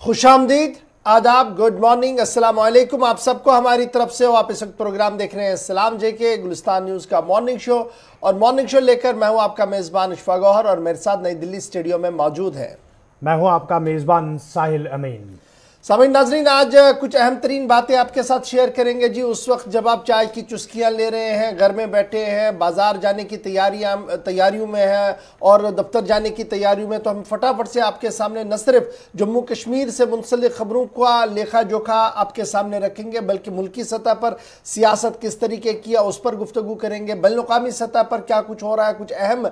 खुशामदीद, आदाब, good morning, अस्सलाम वालेकुम। आप सबको हमारी तरफ से वापस एक प्रोग्राम देख रहे हैं सलाम जेके गुलिस्तान न्यूज़ का मॉर्निंग शो। और मॉर्निंग शो लेकर मैं हूं आपका मेज़बान अशफाक गौहर और मेरे साथ नई दिल्ली स्टूडियो में मौजूद है मैं हूं आपका मेज़बान साहिल अमीन। सामीन नाजरीन, आज कुछ अहम तरीन बातें आपके साथ शेयर करेंगे जी। उस वक्त जब आप चाय की चुस्कियां ले रहे हैं, घर में बैठे हैं, बाजार जाने की तैयारियों में हैं और दफ्तर जाने की तैयारियों में, तो हम फटाफट से आपके सामने न सिर्फ जम्मू कश्मीर से मुंसलिक खबरों का लेखा जोखा आपके सामने रखेंगे, बल्कि मुल्की सतह पर सियासत किस तरीके की है उस पर गुफ्तगू करेंगे। बैनुल-अक़वामी सतह पर क्या कुछ हो रहा है, कुछ अहम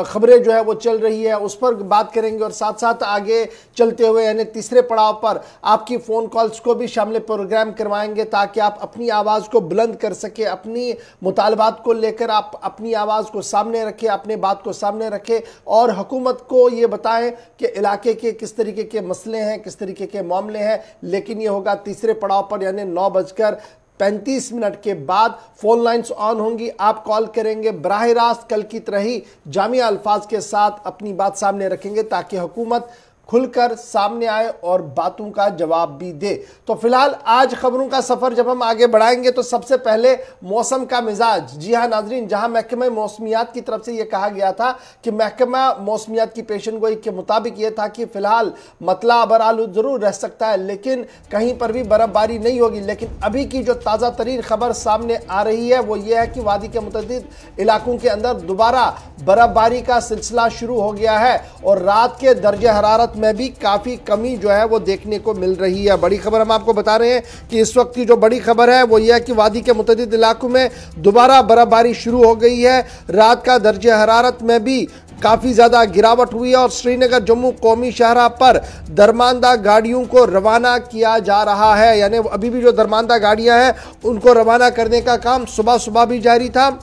खबरें जो है वो चल रही है, उस पर बात करेंगे। और साथ साथ आगे चलते हुए यानी तीसरे पड़ाव पर आपकी फोन कॉल्स को भी शामिल प्रोग्राम करवाएंगे, ताकि आप अपनी आवाज को बुलंद कर सके, अपनी मुतालबात को लेकर आप अपनी आवाज को सामने रखें, अपने बात को सामने रखें और हुकूमत को ये बताएं कि इलाके के किस तरीके के मसले हैं, किस तरीके के मामले हैं। लेकिन ये होगा तीसरे पड़ाव पर, यानी 9:35 के बाद फोन लाइंस ऑन होंगी, आप कॉल करेंगे, बराह रास्त कल की तरह ही जामिया अल्फाज के साथ अपनी बात सामने रखेंगे, ताकि हुकूमत खुलकर सामने आए और बातों का जवाब भी दे। तो फिलहाल आज खबरों का सफर जब हम आगे बढ़ाएंगे तो सबसे पहले मौसम का मिजाज। जी हाँ नाजरीन, जहां महकमा मौसमियात की तरफ से यह कहा गया था कि महकमा मौसमियात की पेशन गोई के मुताबिक यह था कि फिलहाल मतला बरालू जरूर रह सकता है, लेकिन कहीं पर भी बर्फबारी नहीं होगी। लेकिन अभी की जो ताज़ा तरीन खबर सामने आ रही है वो ये है कि वादी के मुतअद्दिद इलाकों के अंदर दोबारा बर्फबारी का सिलसिला शुरू हो गया है और रात के दर्जे हरारत में भी काफी कमी जो है वो देखने को मिल रही है। बड़ी खबर हम आपको बता रहे हैं कि इस वक्त की जो बड़ी खबर है वो यह है कि वादी के मुतअद्दिद इलाकों में दोबारा बर्फबारी शुरू हो गई है। रात का दर्जे हरारत में भी काफी ज्यादा गिरावट हुई है और श्रीनगर जम्मू कौमी शाहराह पर दरमानदा गाड़ियों को रवाना किया जा रहा है। यानी अभी भी जो दरमानदा गाड़ियां हैं उनको रवाना करने का काम सुबह सुबह भी जारी था।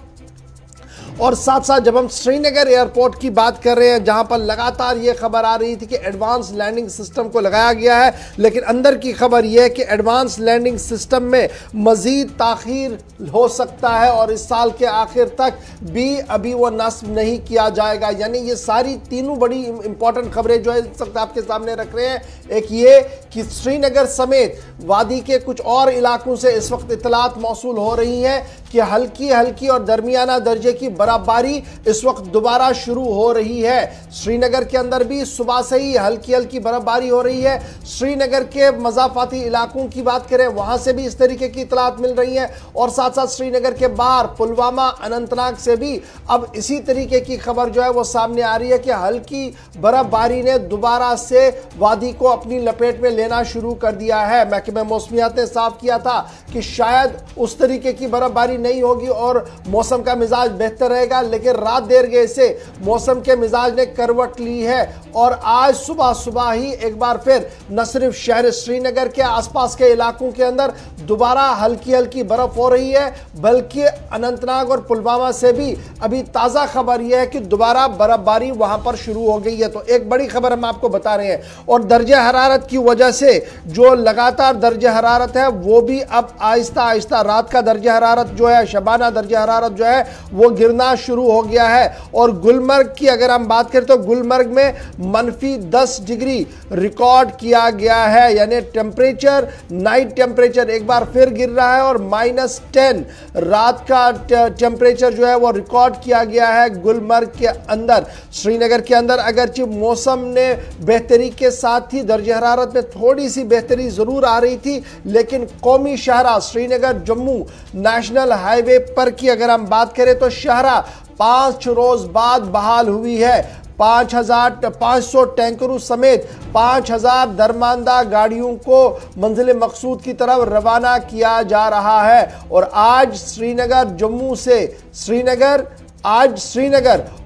और साथ साथ जब हम श्रीनगर एयरपोर्ट की बात कर रहे हैं, जहां पर लगातार ये खबर आ रही थी कि एडवांस लैंडिंग सिस्टम को लगाया गया है, लेकिन अंदर की खबर यह है कि एडवांस लैंडिंग सिस्टम में मजीद ताखीर हो सकता है और इस साल के आखिर तक भी अभी वो नस्ब नहीं किया जाएगा। यानी ये सारी तीनों बड़ी इंपॉर्टेंट खबरें जो है इस वक्त आपके सामने रख रहे हैं। एक ये कि श्रीनगर समेत वादी के कुछ और इलाकों से इस वक्त इतलात मौसूल हो रही हैं कि हल्की हल्की और दरमियाना दर्जे की बर्फबारी इस वक्त दोबारा शुरू हो रही है। श्रीनगर के अंदर भी सुबह से ही हल्की हल्की बर्फबारी हो रही है। श्रीनगर के मज़ाफ़ाती इलाकों की बात करें, वहां से भी इस तरीके की इतलात मिल रही है। और साथ साथ श्रीनगर के बाहर पुलवामा, अनंतनाग से भी अब इसी तरीके की खबर जो है वो सामने आ रही है कि हल्की बर्फबारी ने दोबारा से वादी को अपनी लपेट में लेना शुरू कर दिया है। महकमा मौसमियात ने साफ किया था कि शायद उस तरीके की बर्फबारी नहीं होगी और मौसम का मिजाज बेहतर रहेगा, लेकिन रात देर गए से मौसम के मिजाज ने करवट ली है और आज सुबह सुबह ही एक बार फिर न सिर्फ शहर श्रीनगर के आसपास के इलाकों के अंदर दोबारा हल्की हल्की बर्फ हो रही है, बल्कि अनंतनाग और पुलवामा से भी अभी ताज़ा खबर यह है कि दोबारा बर्फबारी वहां पर शुरू हो गई है। तो एक बड़ी खबर हम आपको बता रहे हैं। और दर्जे हरारत की वजह से जो लगातार दर्जे हरारत है वो भी अब आहिस्ता आहिस्ता रात का दर्जे हरारत जो है, शबाना दर्जे हरारत जो है वो गिरना शुरू हो गया है। और गुलमर्ग की अगर हम बात करें तो गुलमर्ग में -10 डिग्री रिकॉर्ड किया गया है। यानी टेम्परेचर, नाइट टेम्परेचर एक बार फिर गिर रहा है और -10 रात का टेम्परेचर जो है वो रिकॉर्ड किया गया है गुलमर्ग के अंदर। श्रीनगर के अंदर अगरचे मौसम ने बेहतरी के साथ ही दर्जे हरारत में थोड़ी सी बेहतरी जरूर आ रही थी, लेकिन कौमी शाहराह श्रीनगर जम्मू नेशनल हाईवे पर की अगर हम बात करें तो शाहराह 5 रोज बाद बहाल हुई है। 5,500 टैंकरों समेत 5,000 दरमानदा गाड़ियों को मंजिल मकसूद की तरफ रवाना किया जा रहा है। और आज श्रीनगर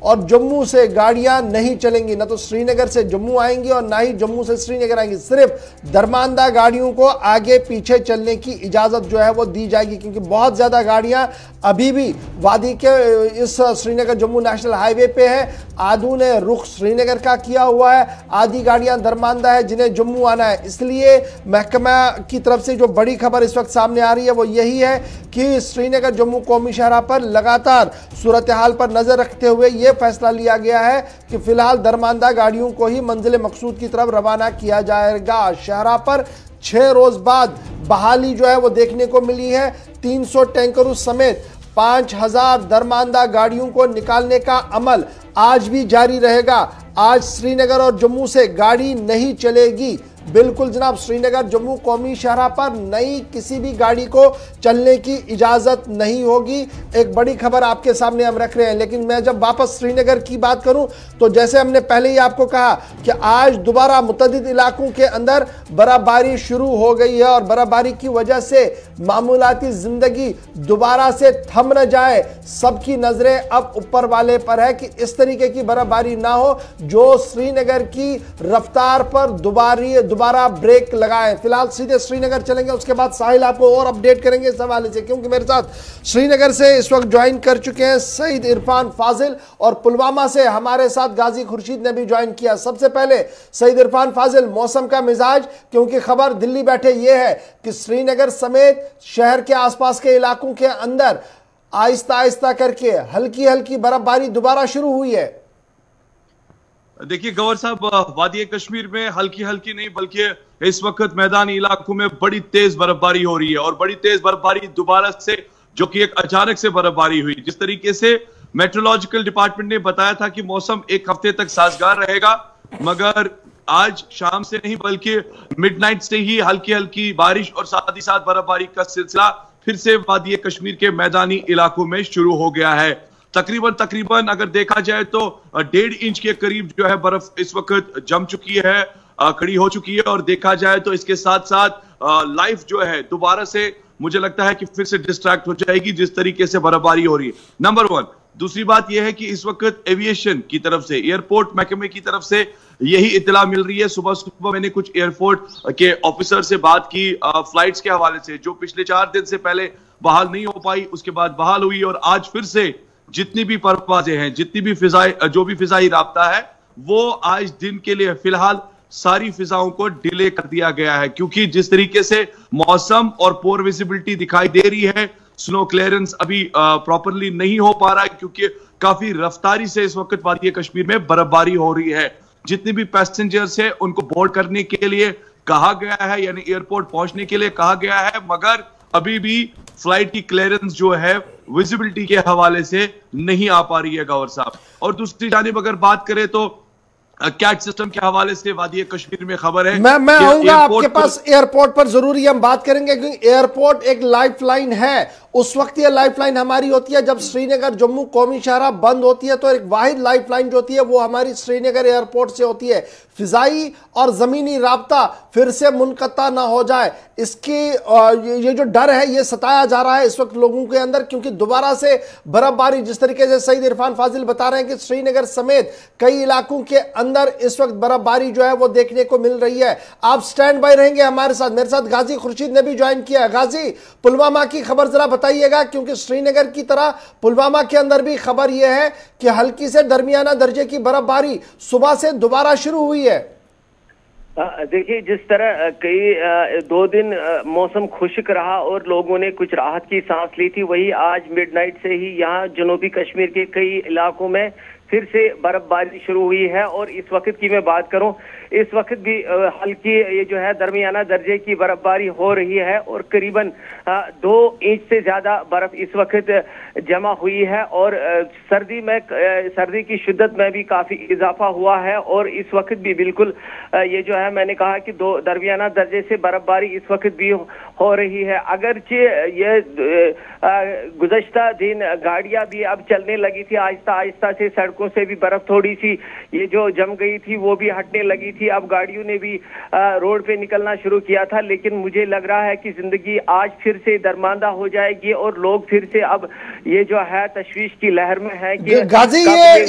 और जम्मू से गाड़ियां नहीं चलेंगी, ना तो श्रीनगर से जम्मू आएंगी और ना ही जम्मू से श्रीनगर आएंगी। सिर्फ दरमानदा गाड़ियों को आगे पीछे चलने की इजाजत जो है वो दी जाएगी, क्योंकि बहुत ज्यादा गाड़ियां अभी भी वादी के इस श्रीनगर जम्मू नेशनल हाईवे पे है। आधों ने रुख श्रीनगर का किया हुआ है, आधी गाड़ियां दरमानदा है जिन्हें जम्मू आना है। इसलिए महकमा की तरफ से जो बड़ी खबर इस वक्त सामने आ रही है वो यही है कि श्रीनगर जम्मू कौमी शाहराह पर लगातार सूरत हाल पर नजर रखते हुए यह फैसला लिया गया है कि फिलहाल दरमांदा गाड़ियों को ही मंजिल मकसूद की तरफ रवाना किया जाएगा। शाहराह पर 6 रोज बाद बहाली जो है वो देखने को मिली है। 300 टैंकरों समेत 5000 दरमांदा गाड़ियों को निकालने का अमल आज भी जारी रहेगा। आज श्रीनगर और जम्मू से गाड़ी नहीं चलेगी। बिल्कुल जनाब, श्रीनगर जम्मू कौमी शाहराह पर नई किसी भी गाड़ी को चलने की इजाजत नहीं होगी। एक बड़ी खबर आपके सामने हम रख रहे हैं। लेकिन मैं जब वापस श्रीनगर की बात करूं तो जैसे हमने पहले ही आपको कहा कि आज दोबारा मुतअद्दिद इलाकों के अंदर बर्फबारी शुरू हो गई है और बर्फबारी की वजह से मामूलाती जिंदगी दोबारा से थम न जाए। सबकी नजरें अब ऊपर वाले पर है कि इस तरीके की बर्फबारी ना हो जो श्रीनगर की रफ्तार पर दोबारा ब्रेक लगाएं। फिलहाल सीधे श्रीनगर चलेंगे, उसके बाद साहिल आपको और अपडेट करेंगे इस हवाले से, क्योंकि मेरे साथ श्रीनगर से इस वक्त ज्वाइन कर चुके हैं सईद इरफान फाजिल और पुलवामा से हमारे साथ गाजी खुर्शीद ने भी ज्वाइन किया। सबसे पहले सईद इरफान फाजिल, मौसम का मिजाज, क्योंकि खबर दिल्ली बैठे यह है कि श्रीनगर समेत शहर के आसपास के इलाकों के अंदर आहिस्ता आहिस्ता करके हल्की हल्की बर्फबारी दोबारा शुरू हुई है। देखिए गौर साहब, वादी कश्मीर में हल्की हल्की नहीं बल्कि इस वक्त मैदानी इलाकों में बड़ी तेज बर्फबारी हो रही है और बड़ी तेज बर्फबारी दोबारा से, जो कि एक अचानक से बर्फबारी हुई। जिस तरीके से मेट्रोलॉजिकल डिपार्टमेंट ने बताया था कि मौसम एक हफ्ते तक साजगार रहेगा, मगर आज शाम से नहीं बल्कि मिडनाइट से ही हल्की हल्की बारिश और साथ ही साथ बर्फबारी का सिलसिला फिर से वादी कश्मीर के मैदानी इलाकों में शुरू हो गया है। तकरीबन अगर देखा जाए तो 1.5 इंच के करीब जो है बर्फ इस वक्त जम चुकी है, खड़ी हो चुकी है। और देखा जाए तो इसके साथ साथ लाइफ जो है दोबारा से मुझे लगता है कि फिर से डिस्ट्रैक्ट हो जाएगी जिस तरीके से बर्फबारी हो रही है। नंबर 1। दूसरी बात यह है कि इस वक्त एविएशन की तरफ से, एयरपोर्ट महकमे की तरफ से यही इत्तला मिल रही है। सुबह सुबह मैंने कुछ एयरपोर्ट के ऑफिसर से बात की फ्लाइट्स के हवाले से, जो पिछले 4 दिन से पहले बहाल नहीं हो पाई, उसके बाद बहाल हुई और आज फिर से जितनी भी परवाजें हैं, जितनी भी जो भी फिजाई राब्ता है, वो आज दिन के लिए फिलहाल सारी फिजाओं को डिले कर दिया गया है। क्योंकि जिस तरीके से मौसम और पोर विजिबिलिटी दिखाई दे रही है, स्नो क्लियरेंस अभी प्रॉपरली नहीं हो पा रहा है क्योंकि काफी रफ्तारी से इस वक्त वादी कश्मीर में बर्फबारी हो रही है। जितने भी पैसेंजर्स हैं उनको बोर्ड करने के लिए कहा गया है, यानी एयरपोर्ट पहुंचने के लिए कहा गया है, मगर अभी भी फ्लाइट की क्लियरेंस जो है विजिबिलिटी के हवाले से नहीं आ पा रही है गौर साहब। और दूसरी जानिब अगर बात करें तो कैट सिस्टम के हवाले से वादी कश्मीर में खबर है, मैं आऊंगा आपके पास एयरपोर्ट पर, जरूरी हम बात करेंगे क्योंकि एयरपोर्ट एक लाइफलाइन है। उस वक्त ये लाइफलाइन हमारी होती है जब श्रीनगर जम्मू कौमी शाहराह बंद होती है, तो एक वाहिद लाइफलाइन जो होती है वो हमारी श्रीनगर एयरपोर्ट से होती है। फिजाई और जमीनी राब्ता फिर से मुनक़ता ना हो जाए, इसकी ये जो डर है ये सताया जा रहा है इस वक्त लोगों के अंदर, क्योंकि दोबारा से बर्फबारी, जिस तरीके से सईद इरफान फाजिल बता रहे हैं कि श्रीनगर समेत कई इलाकों के अंदर इस वक्त बर्फबारी जो है वो देखने को मिल रही है। आप स्टैंड बाय रहेंगे हमारे साथ। मेरे साथ गाजी खुर्शीद ने भी ज्वाइन किया है। गाजी, पुलवामा की खबर जरा बताइएगा, क्योंकि श्रीनगर की तरह पुलवामा के अंदर भी खबर यह है कि हल्की से दरमियाना दर्जे की बर्फबारी सुबह से दोबारा शुरू हुई है। देखिए, जिस तरह कई 2 दिन मौसम खुश्क रहा और लोगों ने कुछ राहत की सांस ली थी, वही आज मिडनाइट से ही यहाँ जनूबी कश्मीर के कई इलाकों में फिर से बर्फबारी शुरू हुई है। और इस वक्त की मैं बात करूं, इस वक्त भी हल्की ये जो है दरमियाना दर्जे की बर्फबारी हो रही है और करीबन 2 इंच से ज्यादा बर्फ इस वक्त जमा हुई है। और सर्दी की शिद्दत में भी काफी इजाफा हुआ है और इस वक्त भी बिल्कुल ये जो है, मैंने कहा कि 2 दरमियाना दर्जे से बर्फबारी इस वक्त भी हो रही है। अगरचे ये गुज़श्ता दिन गाड़ियां भी अब चलने लगी थी, आहिस्ता आहिस्ता से सड़कों से भी बर्फ थोड़ी सी ये जो जम गई थी वो भी हटने लगी थी। अब गाड़ियों ने भी रोड पे निकलना शुरू किया था, लेकिन मुझे लग रहा है कि जिंदगी आज फिर से दरमांदा हो जाएगी और लोग फिर से अब ये जो है तशवीश की लहर में है कि गाजी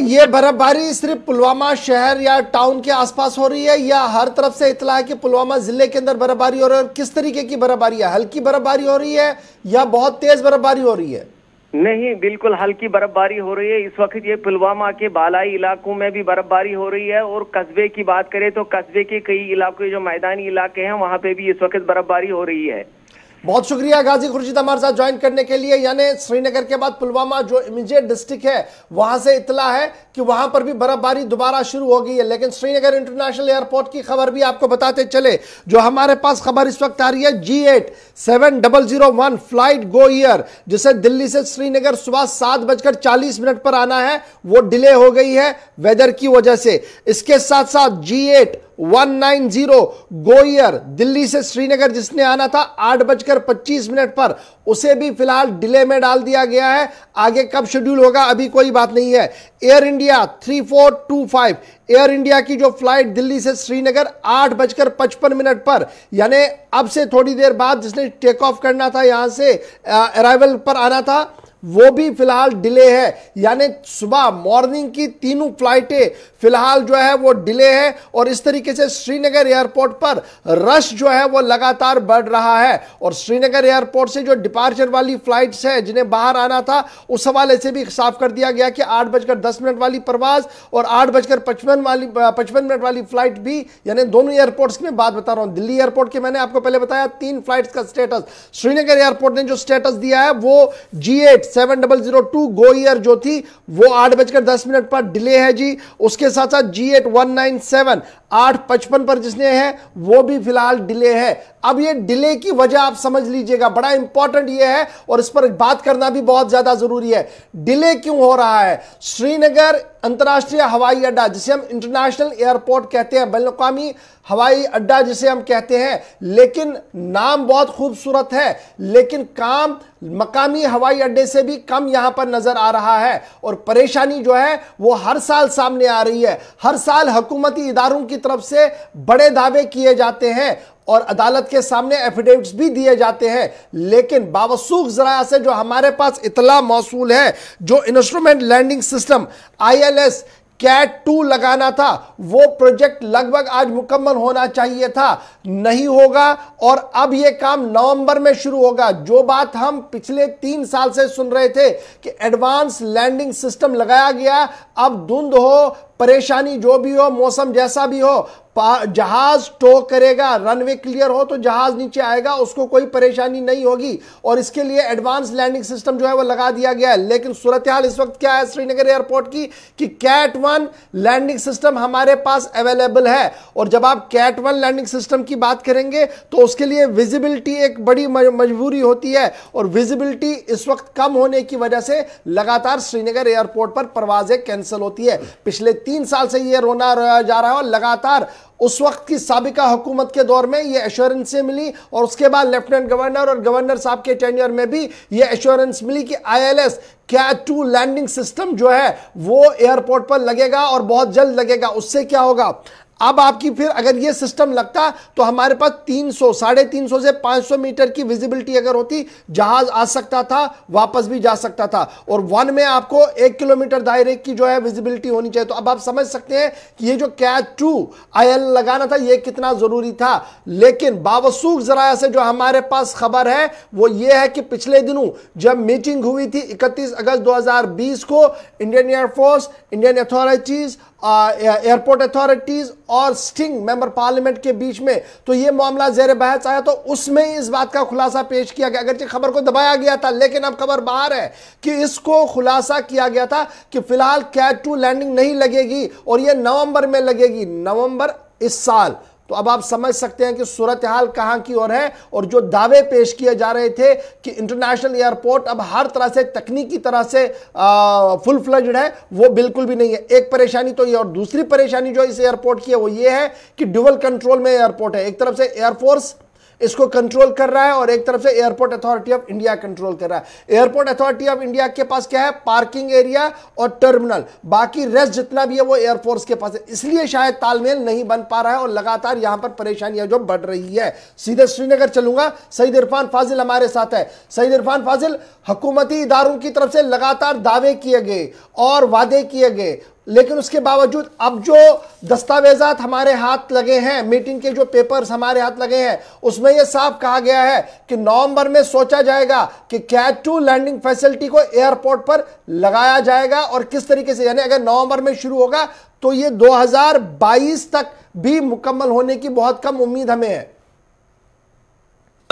ये बर्फबारी सिर्फ पुलवामा शहर या टाउन के आसपास हो रही है या हर तरफ से इतला है कि पुलवामा जिले के अंदर बर्फबारी हो रही है? और किस तरीके की बर्फबारी है? हल्की बर्फबारी हो रही है या बहुत तेज बर्फबारी हो रही है? नहीं, बिल्कुल हल्की बर्फबारी हो रही है। इस वक्त ये पुलवामा के बालाई इलाकों में भी बर्फबारी हो रही है और कस्बे की बात करें तो कस्बे के कई इलाके जो मैदानी इलाके हैं वहां पे भी इस वक्त बर्फबारी हो रही है। बहुत शुक्रिया गाजी खुर्शीद हमारे साथ ज्वाइन करने के लिए। यानी श्रीनगर के बाद पुलवामा जो इमीडिएट डिस्ट्रिक्ट है वहां से इतला है कि वहां पर भी बर्फबारी दोबारा शुरू हो गई है। लेकिन श्रीनगर इंटरनेशनल एयरपोर्ट की खबर भी आपको बताते चले, जो हमारे पास खबर इस वक्त आ रही है G8 7001 फ्लाइट गो ईयर, जिसे दिल्ली से श्रीनगर सुबह 7:40 पर आना है, वो डिले हो गई है वेदर की वजह से। इसके साथ साथ G8 190 गो ईयर दिल्ली से श्रीनगर जिसने आना था 8:25 पर, उसे भी फिलहाल डिले में डाल दिया गया है। आगे कब शेड्यूल होगा अभी कोई बात नहीं है। एयर इंडिया 3425 एयर इंडिया की जो फ्लाइट दिल्ली से श्रीनगर 8:55 पर, यानी अब से थोड़ी देर बाद जिसने टेक ऑफ करना था, यहां से अराइवल पर आना था, वो भी फिलहाल डिले है। यानी सुबह मॉर्निंग की तीनों फ्लाइटें फिलहाल जो है वो डिले है। और इस तरीके से श्रीनगर एयरपोर्ट पर रश जो है वो लगातार बढ़ रहा है। और श्रीनगर एयरपोर्ट से जो डिपार्चर वाली फ्लाइट्स है जिन्हें बाहर आना था, उस हवाले से भी साफ कर दिया गया कि 8:10 वाली परवाज और 8:55 वाली फ्लाइट भी, यानी दोनों एयरपोर्ट्स की मैं बात बता रहा हूं। दिल्ली एयरपोर्ट के मैंने आपको पहले बताया 3 फ्लाइट्स का स्टेटस, श्रीनगर एयरपोर्ट ने जो स्टेटस दिया है वो G8 7002 गो ईयर जो थी वो 8:10 पर डिले है जी। उसके साथ साथ G8 197 8:55 पर जिसने है वो भी फिलहाल डिले है। अब ये डिले की वजह आप समझ लीजिएगा, बड़ा इंपॉर्टेंट ये है और इस पर बात करना भी बहुत ज्यादा जरूरी है। डिले क्यों हो रहा है? श्रीनगर अंतर्राष्ट्रीय हवाई अड्डा, जिसे हम इंटरनेशनल एयरपोर्ट कहते हैं, बैनुल-अक़वामी हवाई अड्डा जिसे हम कहते हैं, लेकिन नाम बहुत खूबसूरत है, लेकिन काम मकामी हवाई अड्डे से भी कम यहां पर नजर आ रहा है। और परेशानी जो है वो हर साल सामने आ रही है। हर साल हुकूमती इदारों की तरफ से बड़े दावे किए जाते हैं और अदालत के सामने एफिडेविट्स भी दिए जाते हैं, लेकिन बावसूख जराया से जो हमारे पास इतला मौसूल है, जो instrument landing system ILS CAT 2 लगाना था, वो प्रोजेक्ट लगभग आज मुकम्मल होना चाहिए था, नहीं होगा। और अब यह काम नवंबर में शुरू होगा। जो बात हम पिछले 3 साल से सुन रहे थे कि एडवांस लैंडिंग सिस्टम लगाया गया, अब धुंध हो, परेशानी जो भी हो, मौसम जैसा भी हो, जहाज टो करेगा, रनवे क्लियर हो तो जहाज नीचे आएगा, उसको कोई परेशानी नहीं होगी। और इसके लिए एडवांस लैंडिंग सिस्टम जो है वो लगा दिया गया है। लेकिन सूरत हाल इस वक्त क्या है श्रीनगर एयरपोर्ट की कि कैट 1 लैंडिंग सिस्टम हमारे पास अवेलेबल है। और जब आप कैट 1 लैंडिंग सिस्टम की बात करेंगे तो उसके लिए विजिबिलिटी एक बड़ी मजबूरी होती है, और विजिबिलिटी इस वक्त कम होने की वजह से लगातार श्रीनगर एयरपोर्ट पर परवाजें कैंसिल होती है। पिछले 3 साल से यह रोना जा रहा है और लगातार उस वक्त की साबिका हुकूमत के दौर में ये एश्योरेंस मिली, और उसके बाद लेफ्टिनेंट गवर्नर और गवर्नर साहब के टेन्योर में भी ये एश्योरेंस मिली कि ILS कैट 2 लैंडिंग सिस्टम जो है वो एयरपोर्ट पर लगेगा और बहुत जल्द लगेगा। उससे क्या होगा, अब आपकी फिर अगर ये सिस्टम लगता तो हमारे पास 300 350 से 500 मीटर की विजिबिलिटी अगर होती, जहाज आ सकता था, वापस भी जा सकता था। और 1 में आपको 1 किलोमीटर दायरे की जो है विजिबिलिटी होनी चाहिए। तो अब आप समझ सकते हैं कि ये जो कैट 2 IL लगाना था ये कितना जरूरी था। लेकिन बावसूख जराया से जो हमारे पास खबर है वो ये है कि पिछले दिनों जब मीटिंग हुई थी 31 अगस्त 2020 को Indian air force, Indian authorities, airport authorities और स्टिंग मेंबर पार्लियामेंट के बीच में, तो यह मामला जेर बहस आया, तो उसमें इस बात का खुलासा पेश किया गया। अगरचे खबर को दबाया गया था, लेकिन अब खबर बाहर है कि इसको खुलासा किया गया था कि फिलहाल कैट 2 लैंडिंग नहीं लगेगी और यह नवंबर में लगेगी, नवंबर इस साल। तो अब आप समझ सकते हैं कि सूरत हाल कहां की ओर है। और जो दावे पेश किए जा रहे थे कि इंटरनेशनल एयरपोर्ट अब हर तरह से तकनीकी तरह से फुल फ्लेज्ड है, वो बिल्कुल भी नहीं है। एक परेशानी तो ये, और दूसरी परेशानी जो इस एयरपोर्ट की है वो ये है कि डुअल कंट्रोल में एयरपोर्ट है। एक तरफ से एयरफोर्स इसको कंट्रोल कर रहा है और एक तरफ से airport authority of India control कर रहा है। एयरपोर्ट अथॉरिटी ऑफ इंडिया के पास क्या है, पार्किंग एरिया और टर्मिनल, बाकी रेस्ट जितना भी है वो एयरफोर्स के पास है। इसलिए शायद तालमेल नहीं बन पा रहा है और लगातार यहां पर परेशानियां जो बढ़ रही है। सीधे श्रीनगर चलूंगा, सईद इरफान फाजिल हमारे साथ है। सईद इरफान फाजिल, हुकूमती इदारों की तरफ से लगातार दावे किए गए और वादे किए गए, लेकिन उसके बावजूद अब जो दस्तावेजात हमारे हाथ लगे हैं, मीटिंग के जो पेपर्स हमारे हाथ लगे हैं, उसमें यह साफ कहा गया है कि नवंबर में सोचा जाएगा कि कैट 2 लैंडिंग फैसिलिटी को एयरपोर्ट पर लगाया जाएगा। और किस तरीके से, यानी अगर नवंबर में शुरू होगा तो यह 2022 तक भी मुकम्मल होने की बहुत कम उम्मीद हमें है।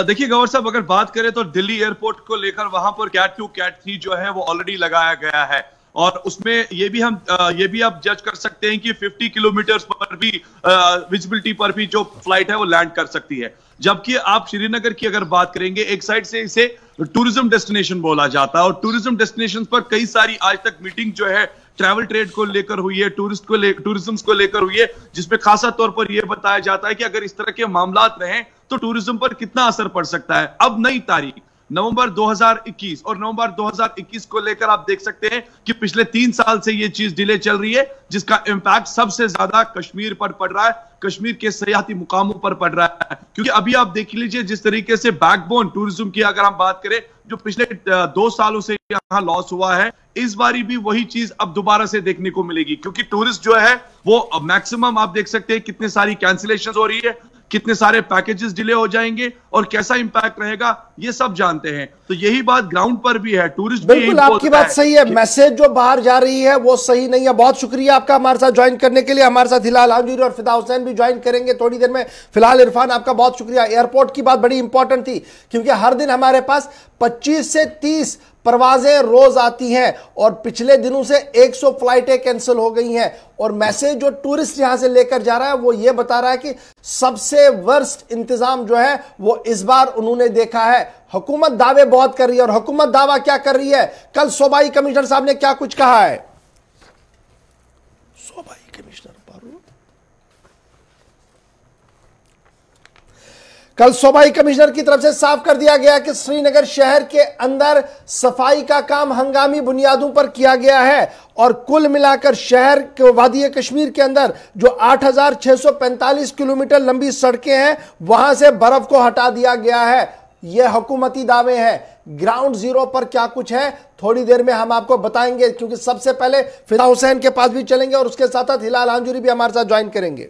देखिए गौर साहब, अगर बात करें तो दिल्ली एयरपोर्ट को लेकर वहां पर कैट 2 कैट 3 जो है वो ऑलरेडी लगाया गया है, और उसमें ये भी आप जज कर सकते हैं कि 50 किलोमीटर पर भी विजिबिलिटी पर भी जो फ्लाइट है वो लैंड कर सकती है। जबकि आप श्रीनगर की अगर बात करेंगे, एक साइड से इसे टूरिज्म डेस्टिनेशन बोला जाता है, और टूरिज्म डेस्टिनेशन पर कई सारी आज तक मीटिंग जो है ट्रैवल ट्रेड को लेकर हुई है, टूरिज्म को लेकर हुई है, जिसमें खासा तौर पर यह बताया जाता है कि अगर इस तरह के मामलात रहें तो टूरिज्म पर कितना असर पड़ सकता है। अब नई तारीख नवंबर 2021 और नवंबर 2021 को लेकर आप देख सकते हैं कि पिछले 3 साल से यह चीज डिले चल रही है, जिसका इंपैक्ट सबसे ज्यादा कश्मीर पर पड़ रहा है, कश्मीर के सयाहती मुकामों पर पड़ रहा है। क्योंकि अभी आप देख लीजिए जिस तरीके से बैकबोन टूरिज्म की अगर हम बात करें, जो पिछले 2 सालों से यहां लॉस हुआ है, इस बारी भी वही चीज अब दोबारा से देखने को मिलेगी। क्योंकि टूरिस्ट जो है वो मैक्सिमम आप देख सकते हैं कितने सारी कैंसिलेशन हो रही है, कितने सारे पैकेजेस डिले हो जाएंगे और कैसा इंपैक्ट रहेगा ये सब जानते हैं। तो यही बात ग्राउंड पर भी है, टूरिस्ट बिल्कुल आपकी बात सही है, मैसेज जो बाहर जा रही है वो सही नहीं है। बहुत शुक्रिया आपका हमारे साथ ज्वाइन करने के लिए। हमारे साथ हिलाल हांजूरी और फिदा हुसैन भी ज्वाइन करेंगे थोड़ी देर में। फिलहाल इरफान आपका बहुत शुक्रिया। एयरपोर्ट की बात बड़ी इंपॉर्टेंट थी, क्योंकि हर दिन हमारे पास 25 से 30 परवाजें रोज आती हैं और पिछले दिनों से 100 फ्लाइटें कैंसिल हो गई हैं। और मैसेज जो टूरिस्ट यहां से लेकर जा रहा है वो ये बता रहा है कि सबसे वर्स्ट इंतजाम जो है वो इस बार उन्होंने देखा है। हुकूमत दावे बहुत कर रही है, और हुकूमत दावा क्या कर रही है, कल सूबाई कमिश्नर साहब ने क्या कुछ कहा है। सूबाई कमिश्नर कल सूबाई कमिश्नर की तरफ से साफ कर दिया गया कि श्रीनगर शहर के अंदर सफाई का काम हंगामी बुनियादों पर किया गया है, और कुल मिलाकर शहर के वादी कश्मीर के अंदर जो 8645 किलोमीटर लंबी सड़कें हैं वहां से बर्फ को हटा दिया गया है। यह हुकूमती दावे हैं। ग्राउंड जीरो पर क्या कुछ है थोड़ी देर में हम आपको बताएंगे, क्योंकि सबसे पहले फिदा हुसैन के पास भी चलेंगे और उसके साथ साथ हिलाल हांजूरी भी हमारे साथ ज्वाइन करेंगे।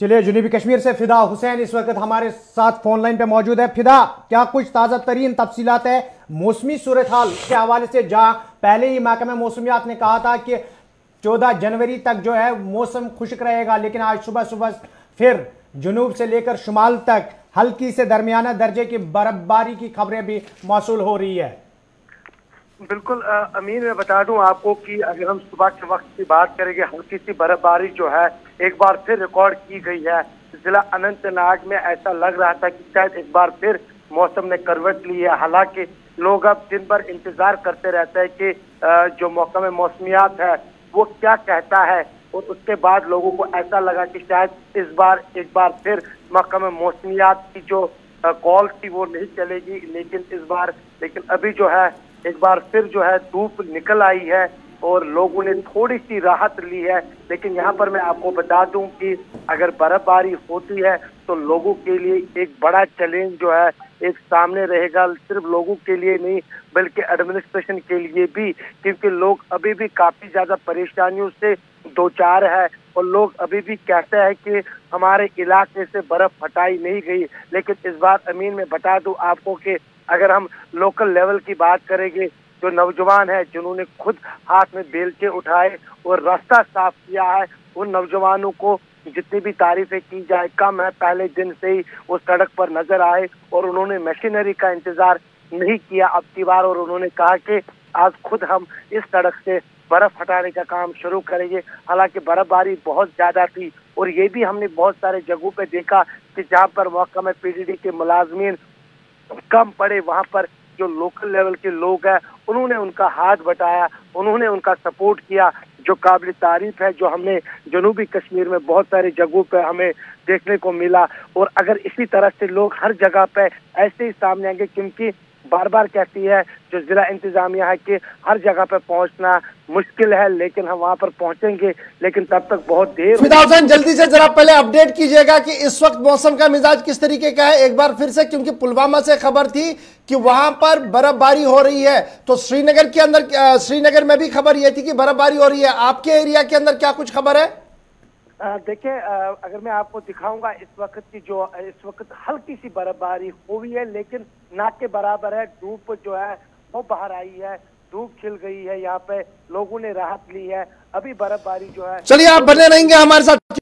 चलिए, जुनूबी कश्मीर से फिदा हुसैन इस वक्त हमारे साथ फोन लाइन पे मौजूद है। फिदा, क्या कुछ ताज़ा तरीन तफसीलात है मौसमी सूरत हाल के हवाले से, जहां पहले ही महकमा मौसमियात ने कहा था कि 14 जनवरी तक जो है मौसम खुश्क रहेगा, लेकिन आज सुबह सुबह फिर जुनूब से लेकर शुमाल तक हल्की से दरमियाना दर्जे की बर्फबारी की खबरें भी मौसूल हो रही है। बिल्कुल अमीन, मैं बता दूं आपको कि अगर हम सुबह के वक्त की बात करेंगे, हल्की सी बर्फबारी जो है एक बार फिर रिकॉर्ड की गई है। जिला अनंतनाग में ऐसा लग रहा था कि शायद एक बार फिर मौसम ने करवट ली है। हालांकि लोग अब दिन भर इंतजार करते रहते हैं कि जो महकमा मौसमियात है वो क्या कहता है, और उसके बाद लोगों को ऐसा लगा कि शायद इस बार एक बार फिर महकमा मौसमियात की जो कॉल थी वो नहीं चलेगी। लेकिन अभी जो है एक बार फिर जो है धूप निकल आई है और लोगों ने थोड़ी सी राहत ली है। लेकिन यहाँ पर मैं आपको बता दूं कि अगर बर्फबारी होती है तो लोगों के लिए एक बड़ा चैलेंज जो है एक सामने रहेगा, सिर्फ लोगों के लिए नहीं बल्कि एडमिनिस्ट्रेशन के लिए भी, क्योंकि लोग अभी भी काफी ज्यादा परेशानियों से दो चार है और लोग अभी भी कहते हैं कि हमारे इलाके से बर्फ हटाई नहीं गई। लेकिन इस बार अमीन में बता दूं आपको कि अगर हम लोकल लेवल की बात करेंगे, जो नौजवान है जिन्होंने खुद हाथ में बेलचे उठाए और रास्ता साफ किया है, उन नौजवानों को जितनी भी तारीफें की जाए कम है। पहले दिन से ही वो सड़क पर नजर आए और उन्होंने मशीनरी का इंतजार नहीं किया अब की बार, और उन्होंने कहा कि आज खुद हम इस सड़क से बर्फ हटाने का काम शुरू करेंगे। हालांकि बर्फबारी बहुत ज्यादा थी और ये भी हमने बहुत सारे जगहों पे देखा कि जहाँ पर महकमा पीडीडी के मुलाजमीन कम पड़े, वहाँ पर जो लोकल लेवल के लोग हैं उन्होंने उनका हाथ बटाया, उन्होंने उनका सपोर्ट किया, जो काबिल तारीफ है, जो हमने जनूबी कश्मीर में बहुत सारी जगहों पे हमें देखने को मिला। और अगर इसी तरह से लोग हर जगह पे ऐसे ही सामने आएंगे, क्योंकि बार बार कहती है जो जिला इंतजामिया है कि हर जगह पे पहुंचना मुश्किल है, लेकिन हम वहां पर पहुंचेंगे, लेकिन तब तक बहुत देर। फिदा हुसैन, जल्दी से जरा पहले अपडेट कीजिएगा कि इस वक्त मौसम का मिजाज किस तरीके का है एक बार फिर से, क्योंकि पुलवामा से खबर थी कि वहां पर बर्फबारी हो रही है, तो श्रीनगर के अंदर, श्रीनगर में भी खबर यह थी कि बर्फबारी हो रही है। आपके एरिया के अंदर क्या कुछ खबर है? देखिए, अगर मैं आपको दिखाऊंगा इस वक्त हल्की सी बर्फबारी हुई है, लेकिन ना के बराबर है। धूप जो है वो बाहर आई है, धूप खिल गई है, यहाँ पे लोगों ने राहत ली है। अभी बर्फबारी जो है, चलिए आप बने रहेंगे हमारे साथ,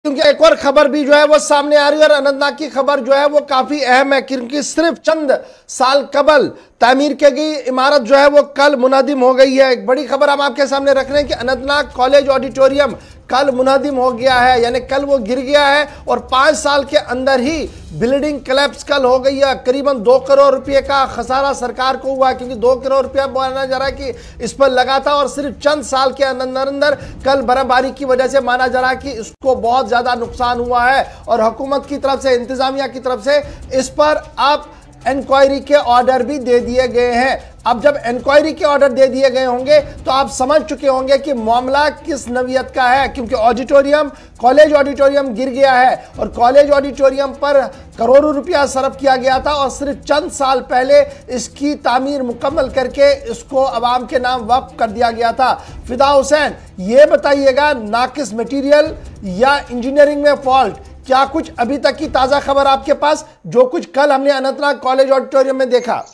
क्योंकि एक और खबर भी जो है वो सामने आ रही है और अनंतनाग की खबर जो है वो काफी अहम है, क्योंकि सिर्फ चंद साल कबल तामीर की गई इमारत जो है वो कल मुनहदिम हो गई है। एक बड़ी खबर हम आपके सामने रख रहे हैं कि अनंतनाग कॉलेज ऑडिटोरियम कल मुनहदिम हो गया है, यानी कल वो गिर गया है और 5 साल के अंदर ही बिल्डिंग कोलैप्स कल हो गई है। करीबन 2 करोड़ रुपए का खसारा सरकार को हुआ, क्योंकि 2 करोड़ रुपया माना जा रहा है कि इस पर लगा था और सिर्फ चंद साल के अंदर कल बर्फबारी की वजह से माना जा रहा है कि इसको बहुत ज्यादा नुकसान हुआ है और हुकूमत की तरफ से, इंतजामिया की तरफ से इस पर आप इंक्वायरी के ऑर्डर भी दे दिए गए हैं। अब जब इंक्वायरी के ऑर्डर दे दिए गए होंगे तो आप समझ चुके होंगे कि मामला किस नवियत का है, क्योंकि ऑडिटोरियम, कॉलेज ऑडिटोरियम गिर गया है और कॉलेज ऑडिटोरियम पर करोड़ों रुपया सर्व किया गया था और सिर्फ चंद साल पहले इसकी तामीर मुकम्मल करके इसको अवाम के नाम वक्फ कर दिया गया था। फिदा हुसैन, ये बताइएगा, नाकिस मटेरियल या इंजीनियरिंग में फॉल्ट, क्या कुछ अभी तक की ताजा खबर आपके पास, जो कुछ कल हमने अनंतनाग कॉलेज ऑडिटोरियम में देखा?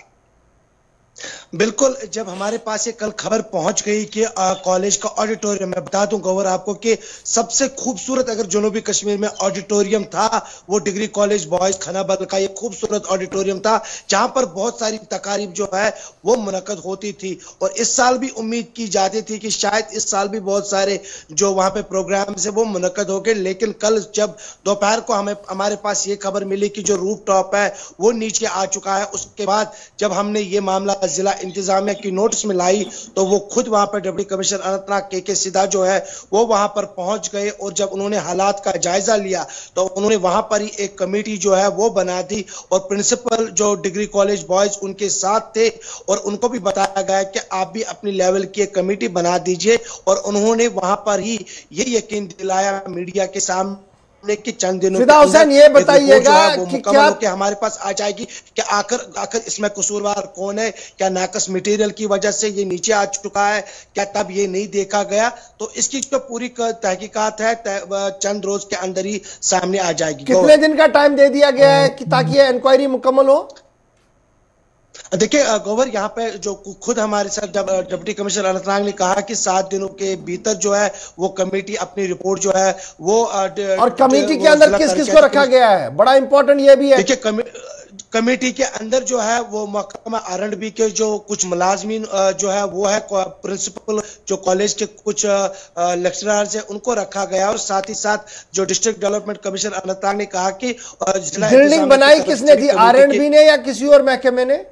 बिल्कुल, जब हमारे पास ये कल खबर पहुंच गई कि कॉलेज का ऑडिटोरियम, मैं बता दूं गौर आपको कि सबसे खूबसूरत अगर जनूबी कश्मीर में ऑडिटोरियम था वो डिग्री कॉलेज बॉयज खनाबल का ये खूबसूरत ऑडिटोरियम था, जहां पर बहुत सारी तकारीब जो है वो मुनक्कद होती थी और इस साल भी उम्मीद की जाती थी कि शायद इस साल भी बहुत सारे जो वहां पे प्रोग्राम है वो मुनक्कद हो गए। लेकिन कल जब दोपहर को हमारे पास ये खबर मिली कि जो रूफ टॉप है वो नीचे आ चुका है, उसके बाद जब हमने ये मामला जिला इंतजामिया की नोटिस में लाई तो वो खुद वहां पर डिप्टी कमिश्नर अनंतनाग के सीधा जो है वो वहां पर पहुंच गए और जब उन्होंने हालात का जायजा लिया तो उन्होंने वहां पर ही एक कमेटी जो है वो बना दी और प्रिंसिपल जो डिग्री कॉलेज बॉयज उनके साथ थे और उनको भी बताया गया कि आप भी अपनी लेवल की एक कमेटी बना दीजिए और उन्होंने वहां पर ही ये यकीन दिलाया मीडिया के सामने कि चंद दिनों फिदा हुसैन, ये बताइएगा कि क्या हमारे पास आ जाएगी कि आखिर इसमें कसूरवार कौन है, क्या नाकस मटेरियल की वजह से ये नीचे आ चुका है, क्या तब ये नहीं देखा गया? तो इसकी जो पूरी तहकीकात है चंद रोज के अंदर ही सामने आ जाएगी। कितने दिन का टाइम दे दिया गया है कि ताकि ये इंक्वायरी मुकम्मल हो? देखिए गौवर, यहाँ पे जो खुद हमारे साथ जब डिप्टी कमिश्नर अनंतनाग ने कहा कि 7 दिनों के भीतर जो है वो कमेटी अपनी रिपोर्ट जो है वो और कमेटी के अंदर किस किस को रखा गया है, बड़ा इंपॉर्टेंट ये भी है। देखिए कमेटी के अंदर जो है वो महकमा R&B के जो कुछ मुलाजमीन जो है वो है, प्रिंसिपल जो कॉलेज के कुछ लेक्चरर्स है उनको रखा गया और साथ ही साथ जो डिस्ट्रिक्ट डेवलपमेंट कमिश्नर अनंतनाग ने कहा कि बिल्डिंग बनाई किसने थी, R&B ने या किसी और महकमे ने?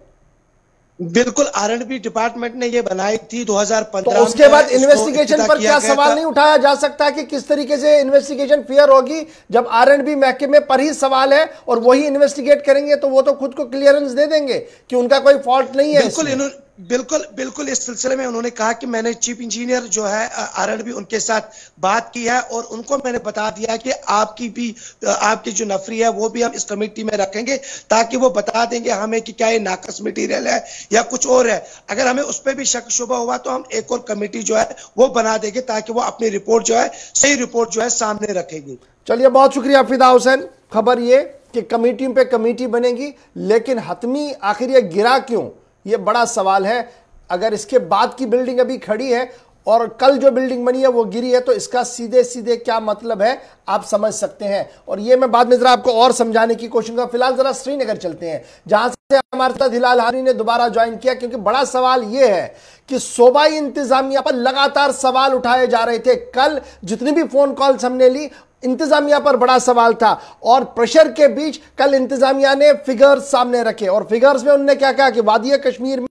बिल्कुल R&B डिपार्टमेंट ने ये बनाई थी 2015 तो उसके बाद इन्वेस्टिगेशन पर क्या सवाल नहीं उठाया जा सकता कि किस तरीके से इन्वेस्टिगेशन फेयर होगी, जब R&B महकमे पर ही सवाल है और वही इन्वेस्टिगेट करेंगे तो वो तो खुद को क्लियरेंस दे देंगे कि उनका कोई फॉल्ट नहीं है। बिल्कुल इस सिलसिले में उन्होंने कहा कि मैंने चीफ इंजीनियर जो है R&B उनके साथ बात की है और उनको मैंने बता दिया कि आपकी जो नफरी है वो भी हम इस कमेटी में रखेंगे ताकि वो बता देंगे हमें कि क्या ये नाकस मटेरियल है या कुछ और है। अगर हमें उस पर भी शक शुबा हुआ तो हम एक और कमेटी जो है वो बना देंगे ताकि वो अपनी रिपोर्ट जो है, सही रिपोर्ट जो है सामने रखेगी। चलिए, बहुत शुक्रिया फिदा हुसैन। खबर ये कि कमेटी पे कमेटी बनेगी, लेकिन हतमी आखिर ये गिरा क्यों, ये बड़ा सवाल है। अगर इसके बाद की बिल्डिंग अभी खड़ी है और कल जो बिल्डिंग बनी है वो गिरी है तो इसका सीधे सीधे क्या मतलब है आप समझ सकते हैं, और ये मैं बाद में जरा आपको और समझाने की कोशिश करूंगा। फिलहाल जरा श्रीनगर चलते हैं जहां से हमारे साथ हिलाल हानी ने दोबारा ज्वाइन किया, क्योंकि बड़ा सवाल ये है कि सूबाई इंतजामिया पर लगातार सवाल उठाए जा रहे थे। कल जितनी भी फोन कॉल्स हमने ली, इंतजामिया पर बड़ा सवाल था और प्रेशर के बीच कल इंतजामिया ने फिगर्स सामने रखे और फिगर्स में उन्होंने क्या कहा कि वादी कश्मीर में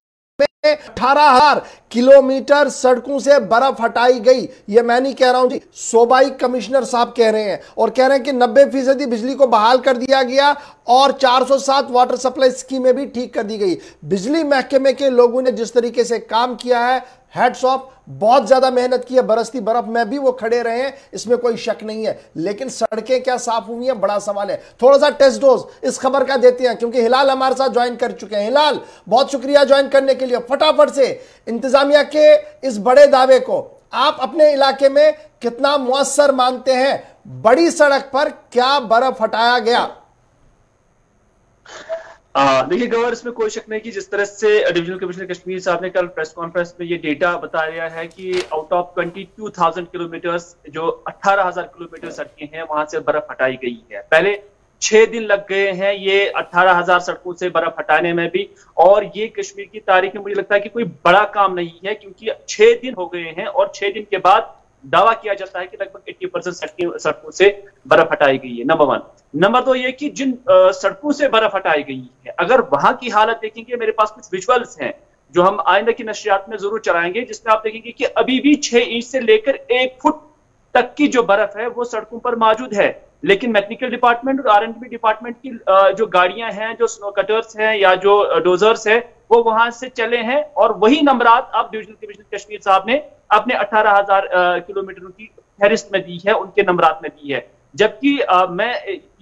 18,000 किलोमीटर सड़कों से बर्फ हटाई गई। ये मैं नहीं कह रहा हूं जी, सूबाई कमिश्नर साहब कह रहे हैं और कह रहे हैं कि 90% बिजली को बहाल कर दिया गया और 407 वाटर सप्लाई स्कीमें भी ठीक कर दी गई। बिजली महकमे के लोगों ने जिस तरीके से काम किया है, हेड्स ऑफ, बहुत ज्यादा मेहनत की है। बरसती बर्फ में भी वो खड़े रहे हैं, इसमें कोई शक नहीं है, लेकिन सड़कें क्या साफ हुई हैं, बड़ा सवाल है। थोड़ा सा टेस्ट डोज इस खबर का देते हैं, क्योंकि हिलाल हमारे साथ ज्वाइन कर चुके हैं। हिलाल, बहुत शुक्रिया ज्वाइन करने के लिए। फटाफट से इंतजामिया के इस बड़े दावे को आप अपने इलाके में कितना मुअस्सर मानते हैं? बड़ी सड़क पर क्या बर्फ हटाया गया? देखिए गवर्नर, इसमें कोई शक नहीं कि जिस तरह से डिविजनल कमिश्नर कश्मीर साहब ने कल प्रेस कॉन्फ्रेंस में ये डेटा बताया है कि आउट ऑफ 22,000 किलोमीटर जो 18,000 किलोमीटर सड़कें हैं वहां से बर्फ हटाई गई है। पहले 6 दिन लग गए हैं ये 18,000 सड़कों से बर्फ हटाने में भी, और ये कश्मीर की तारीख में मुझे लगता है कि कोई बड़ा काम नहीं है, क्योंकि 6 दिन हो गए हैं और 6 दिन के बाद दावा किया जाता है कि लगभग 80% सड़कों से बर्फ हटाई गई है। नंबर 1। नंबर 2 ये कि जिन सड़कों से बर्फ हटाई गई है, अगर वहां की हालत देखेंगे, मेरे पास कुछ विजुअल्स हैं जो हम आइंदा की नशरियात में जरूर चलाएंगे, जिसमें आप देखेंगे कि अभी भी 6 इंच से लेकर 1 फुट तक की जो बर्फ है वो सड़कों पर मौजूद है। लेकिन मैकेनिकल डिपार्टमेंट और R&B डिपार्टमेंट की जो गाड़ियां हैं, जो स्नो कटर्स हैं या जो डोजर्स है, वो वहां से चले हैं, और वही नंबरात अब डिविजनल कमिश्नर कश्मीर साहब ने अपने 18,000 किलोमीटर की फहरिस्त में दी है, उनके नंबरात में दी है। जबकि मैं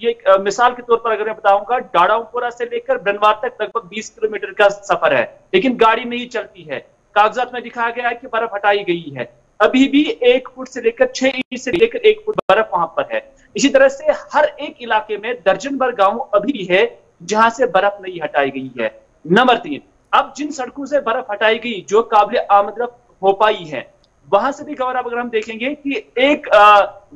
ये मिसाल के तौर पर अगर मैं बताऊंगा, डाड़ाऊपुरा से लेकर बनवार तक लगभग 20 किलोमीटर का सफर है, लेकिन गाड़ी नहीं चलती है। कागजात में दिखाया गया है कि बर्फ हटाई गई है, अभी भी 1 फुट से लेकर 6 इंच से लेकर 1 फुट बर्फ वहां पर है। इसी तरह से हर एक इलाके में दर्जन भर गांव अभी भी है जहां से बर्फ नहीं हटाई गई है। नंबर 3, अब जिन सड़कों से बर्फ हटाई गई जो काबिल आमद हो पाई है, वहां से भी गवर्नर अगर हम देखेंगे कि एक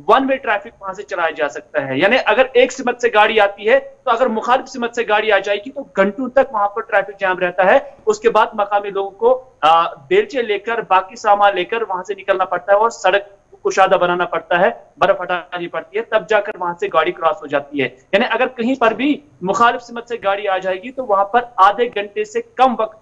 1 वे ट्रैफिक वहां से चलाया जा सकता है। यानी अगर एक सिमत से गाड़ी आती है तो अगर मुखालिफ सिमत से गाड़ी आ जाएगी तो घंटों तक वहां पर ट्रैफिक जाम रहता है। उसके बाद मकामी लोगों को बेलचे लेकर, बाकी सामान लेकर वहां से निकलना पड़ता है और सड़क कुशादा बनाना पड़ता है, बर्फ हटानी पड़ती है, तब जाकर वहां से गाड़ी क्रॉस हो जाती है। यानी अगर कहीं पर भी मुखालिफ सिमत से गाड़ी आ जाएगी तो वहां पर आधे घंटे से कम वक्त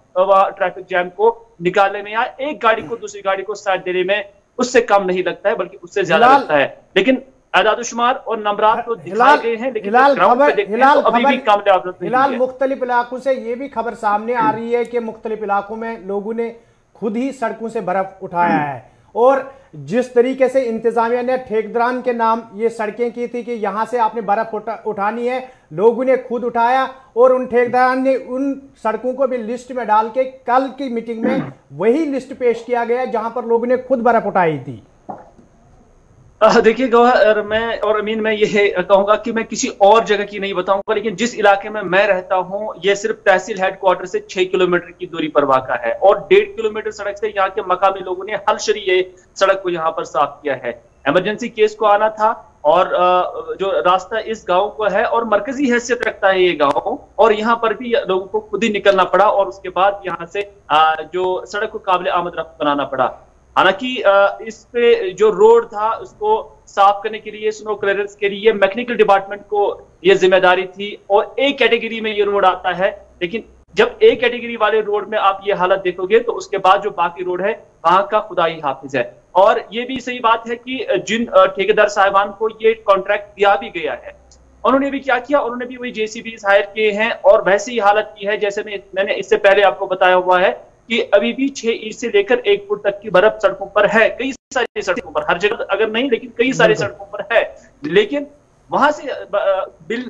ट्रैफिक जैम को निकालने में या एक गाड़ी को दूसरी गाड़ी को साइड देने में उससे कम नहीं लगता है, बल्कि उससे ज्यादा लगता है। लेकिन आदादुशुमार और नंबरात तो दिखाए गए हैं, लेकिन ग्राउंड पे देखते हैं तो अभी भी कामयाब नहीं है। मुख्तलिफ इलाकों से ये भी खबर सामने आ रही है कि मुख्तलिफ इलाकों में लोगों ने खुद ही सड़कों से बर्फ उठाया है, और जिस तरीके से इंतजामिया ने ठेकेदारान के नाम ये सड़कें की थी कि यहां से आपने बर्फ उठानी है, लोगों ने खुद उठाया, और उन ठेकेदारान ने उन सड़कों को भी लिस्ट में डाल के कल की मीटिंग में वही लिस्ट पेश किया गया जहां पर लोगों ने खुद बर्फ उठाई थी। देखिए गौहर, मैं और अमीन, मैं ये कहूंगा कि मैं किसी और जगह की नहीं बताऊंगा, लेकिन जिस इलाके में मैं रहता हूं ये सिर्फ तहसील हेडक्वार्टर से 6 किलोमीटर की दूरी पर वाक़ा है, और 1.5 किलोमीटर सड़क से यहाँ के मकामी लोगों ने हलशरी ये सड़क को यहाँ पर साफ किया है। इमरजेंसी केस को आना था, और जो रास्ता इस गांव को है और मरकजी हैसियत रखता है ये गांव, और यहाँ पर भी लोगों को खुद ही निकलना पड़ा, और उसके बाद यहाँ से जो सड़क को काबिल आमद रफ्त बनाना पड़ा। हालांकि इस पे जो रोड था उसको साफ करने के लिए, स्नो क्लियरेंस के लिए मैकेनिकल डिपार्टमेंट को ये जिम्मेदारी थी, और एक कैटेगरी में ये रोड आता है। लेकिन जब एक कैटेगरी वाले रोड में आप ये हालत देखोगे तो उसके बाद जो बाकी रोड है वहां का खुदाई हाफिज है। और ये भी सही बात है कि जिन ठेकेदार साहिबान को ये कॉन्ट्रैक्ट दिया भी गया है, उन्होंने भी क्या किया, उन्होंने भी वही JCBs हायर किए हैं, और वैसी ही हालत की है जैसे मैंने इससे पहले आपको बताया हुआ है कि अभी भी 6 इंच से लेकर 1 फुट तक की बर्फ सड़कों पर है, कई सारी सड़कों पर, हर जगह अगर नहीं लेकिन कई सारी सड़कों पर है। लेकिन वहां से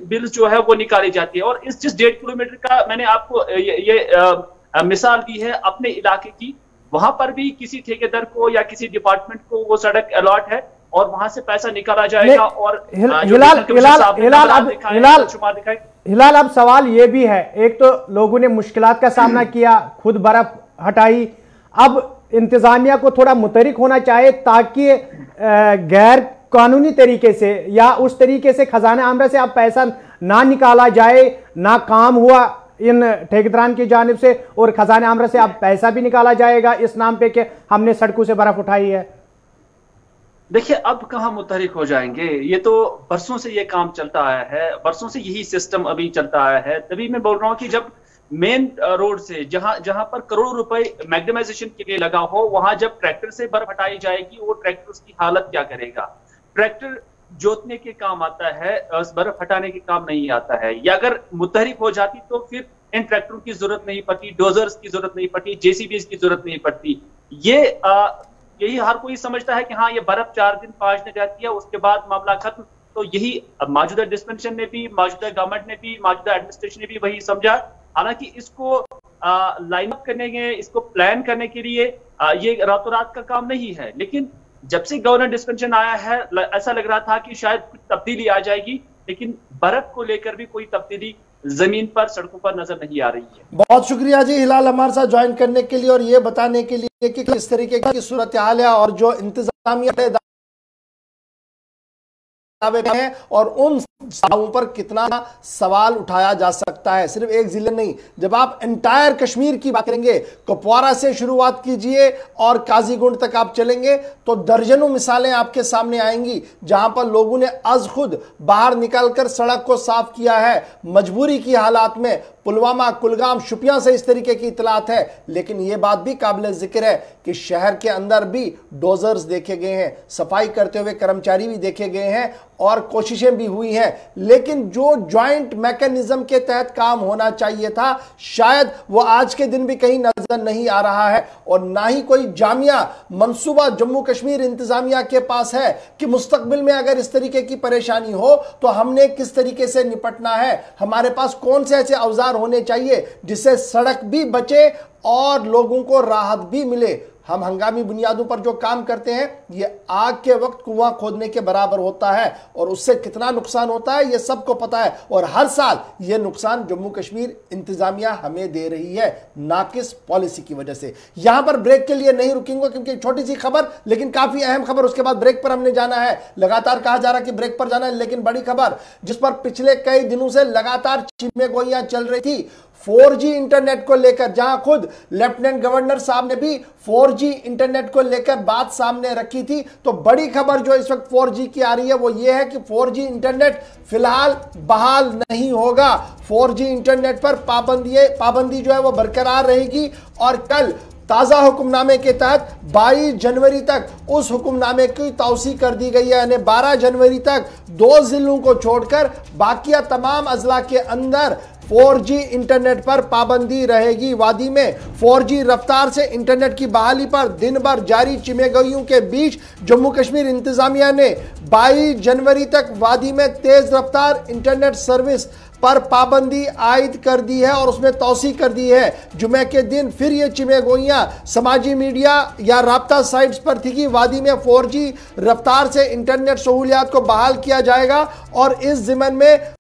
बिल जो है वो निकाली जाती है। और इस जिस 1.5 किलोमीटर का मैंने आपको ये मिसाल दी है अपने इलाके की, वहां पर भी किसी ठेकेदार को या किसी डिपार्टमेंट को वो सड़क अलॉट है और वहां से पैसा निकाला जाएगा। और हिलाल अब सवाल ये भी है, एक तो लोगों ने मुश्किलात का सामना किया, खुद बर्फ हटाई, अब इंतजामिया को थोड़ा मुतहरिक होना चाहिए ताकि गैर कानूनी तरीके से या उस तरीके से खजाना आमरा से अब पैसा ना निकाला जाए, ना काम हुआ इन ठेकेदारान की जानिब से, और खजाना आमरा से अब पैसा भी निकाला जाएगा इस नाम पे कि हमने सड़कों से बर्फ उठाई है। देखिए अब कहां मुतहरिक हो जाएंगे, ये तो बरसों से ये काम चलता आया है, बरसों से यही सिस्टम अभी चलता आया है। तभी मैं बोल रहा हूं कि जब मेन रोड से जहां पर करोड़ों रुपए मैग्नेमाइजेशन के लिए लगा हो, वहां जब ट्रैक्टर से बर्फ हटाई जाएगी, वो ट्रैक्टर उसकी हालत क्या करेगा। ट्रैक्टर जोतने के काम आता है, बर्फ हटाने के काम नहीं आता है। या अगर मुतहरिक हो जाती तो फिर इन ट्रैक्टरों की जरूरत नहीं पड़ती, डोजर्स की जरूरत नहीं पड़ती, JCBs की जरूरत नहीं पड़ती। यही हर कोई समझता है कि हाँ ये बर्फ 4 दिन 5 दिन रहती है, उसके बाद मामला खत्म। तो यही मौजूदा डिस्पेंशन ने भी, मौजूदा गवर्नमेंट ने भी, मौजूदा एडमिनिस्ट्रेशन ने भी वही समझा। हालांकि इसको लाइन अप करने के, इसको प्लान करने के लिए ये रातों रात का काम नहीं है। लेकिन जब से गवर्नर डिस्पेंशन आया है ऐसा लग रहा था कि शायद कुछ तब्दीली आ जाएगी, लेकिन बर्फ को लेकर भी कोई तब्दीली जमीन पर, सड़कों पर नजर नहीं आ रही है। बहुत शुक्रिया जी हिलाल हमारे साथ ज्वाइन करने के लिए और ये बताने के लिए कि किस तरीके की सूरत हाल है और जो इंतजामिया दावे हैं और उन दावों पर कितना सवाल उठाया जा सकता है। सिर्फ एक जिले नहीं, जब आप एंटायर कश्मीर की बात करेंगे, कुपवारा से शुरुआत कीजिए और काजीगुंड तक आप चलेंगे तो दर्जनों मिसालें आपके सामने आएंगी जहां पर लोगों ने अज खुद बाहर निकलकर सड़क को साफ किया है। मजबूरी की हालात में पुलवामा, कुलगाम, शुपियां से इस तरीके की इतलात है। लेकिन यह बात भी काबिल जिक्र है कि शहर के अंदर भी डोजर्स देखे गए हैं, सफाई करते हुए कर्मचारी भी देखे गए हैं और कोशिशें भी हुई हैं। लेकिन जो ज्वाइंट मैकेनिज्म के तहत काम होना चाहिए था, शायद वो आज के दिन भी कहीं नजर नहीं आ रहा है। और ना ही कोई जामिया मंसूबा जम्मू कश्मीर इंतजामिया के पास है कि मुस्तकबिल में अगर इस तरीके की परेशानी हो तो हमने किस तरीके से निपटना है, हमारे पास कौन से ऐसे औजार होने चाहिए जिससे सड़क भी बचे और लोगों को राहत भी मिले। हम हंगामी बुनियादों पर जो काम करते हैं ये आग के वक्त कुआं खोदने के बराबर होता है और उससे कितना नुकसान होता है ये सबको पता है। और हर साल ये नुकसान जम्मू कश्मीर इंतजामिया हमें दे रही है नाकिस पॉलिसी की वजह से। यहां पर ब्रेक के लिए नहीं रुकेंगे क्योंकि छोटी सी खबर लेकिन काफी अहम खबर, उसके बाद ब्रेक पर हमने जाना है। लगातार कहा जा रहा है कि ब्रेक पर जाना है, लेकिन बड़ी खबर जिस पर पिछले कई दिनों से लगातार चिमेगोइयां चल रही थी 4G इंटरनेट को लेकर, जहां खुद लेफ्टिनेंट गवर्नर साहब ने भी 4G इंटरनेट को लेकर बात सामने रखी थी। तो बड़ी खबर जो इस वक्त 4G की आ रही है वो ये है कि 4G इंटरनेट फिलहाल बहाल नहीं होगा। 4G इंटरनेट पर पाबंदी जो है वो बरकरार रहेगी और कल ताजा हुक्मनामे के तहत 22 जनवरी तक उस हुक्मनामे की तौसी कर दी गई है। यानी 12 जनवरी तक 2 जिलों को छोड़कर बाकिया तमाम अजला के अंदर 4G इंटरनेट पर पाबंदी रहेगी। वादी में 4G रफ्तार से इंटरनेट की बहाली पर दिन भर जारी चिमेगोइयों के बीच जम्मू कश्मीर इंतजामिया ने 22 जनवरी तक वादी में तेज रफ्तार इंटरनेट सर्विस पर पाबंदी आयद कर दी है और उसमें तौसी कर दी है। जुमे के दिन फिर ये चिमेगोइयां समाजी मीडिया या राब्ता साइट्स पर थी कि वादी में 4G रफ्तार से इंटरनेट सहूलियात को बहाल किया जाएगा और इस जिम्मन में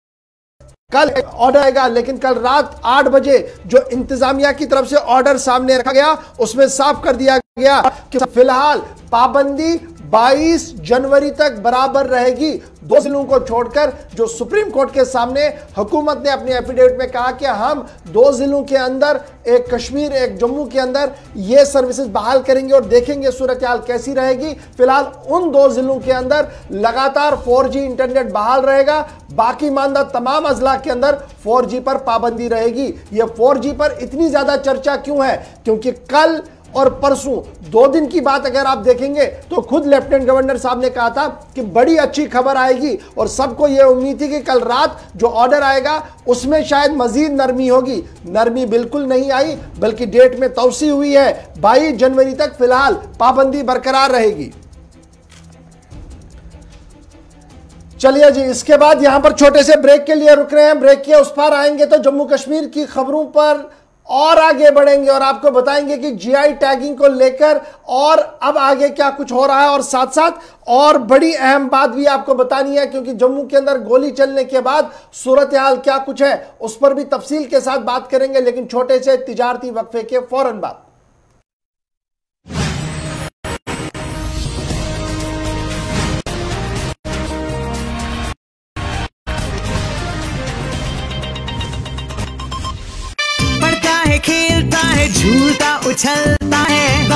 कल ऑर्डर आएगा। लेकिन कल रात 8 बजे जो इंतजामिया की तरफ से ऑर्डर सामने रखा गया उसमें साफ कर दिया गया कि फिलहाल पाबंदी 22 जनवरी तक बराबर रहेगी। 2 जिलों को छोड़कर जो सुप्रीम कोर्ट के सामने हुकूमत ने अपने एफिडेविट में कहा कि हम 2 जिलों के अंदर, एक कश्मीर एक जम्मू के अंदर ये सर्विसेज बहाल करेंगे और देखेंगे सूरत हाल कैसी रहेगी। फिलहाल उन 2 जिलों के अंदर लगातार 4G इंटरनेट बहाल रहेगा, बाकी मानदा तमाम अजला के अंदर 4G पर पाबंदी रहेगी। ये 4G पर इतनी ज्यादा चर्चा क्यों है? क्योंकि कल और परसों 2 दिन की बात अगर आप देखेंगे तो खुद लेफ्टिनेंट गवर्नर साहब ने कहा था कि बड़ी अच्छी खबर आएगी और सबको यह उम्मीद थी कि कल रात जो ऑर्डर आएगा उसमें शायद मजीद नरमी होगी। नरमी बिल्कुल नहीं आई, बल्कि डेट में तौसी हुई है। 22 जनवरी तक फिलहाल पाबंदी बरकरार रहेगी। चलिए जी, इसके बाद यहां पर छोटे से ब्रेक के लिए रुक रहे हैं। ब्रेक के उस पार आएंगे तो जम्मू कश्मीर की खबरों पर और आगे बढ़ेंगे और आपको बताएंगे कि GI टैगिंग को लेकर और अब आगे क्या कुछ हो रहा है। और साथ साथ और बड़ी अहम बात भी आपको बतानी है, क्योंकि जम्मू के अंदर गोली चलने के बाद सूरत हाल क्या कुछ है उस पर भी तफसील के साथ बात करेंगे, लेकिन छोटे से तिजारती वक्फे के फौरन बाद। खेलता है, झूलता उछलता है,